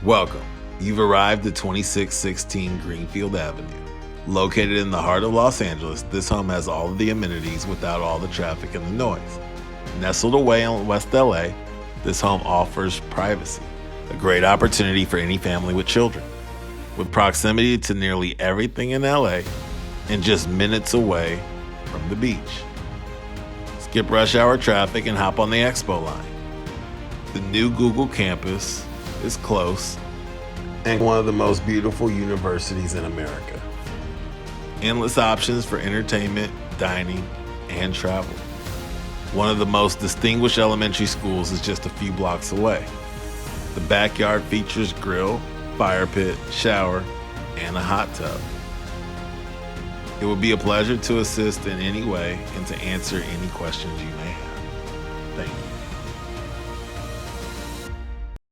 Welcome. You've arrived at 2616 Greenfield Avenue. Located in the heart of Los Angeles, this home has all of the amenities without all the traffic and the noise. Nestled away in West LA, this home offers privacy, a great opportunity for any family with children. With proximity to nearly everything in LA and just minutes away from the beach. Skip rush hour traffic and hop on the Expo line. The new Google campus is close and one of the most beautiful universities in America. Endless options for entertainment, dining, and travel. One of the most distinguished elementary schools is just a few blocks away. The backyard features grill, fire pit, shower, and a hot tub. It would be a pleasure to assist in any way and to answer any questions you may have.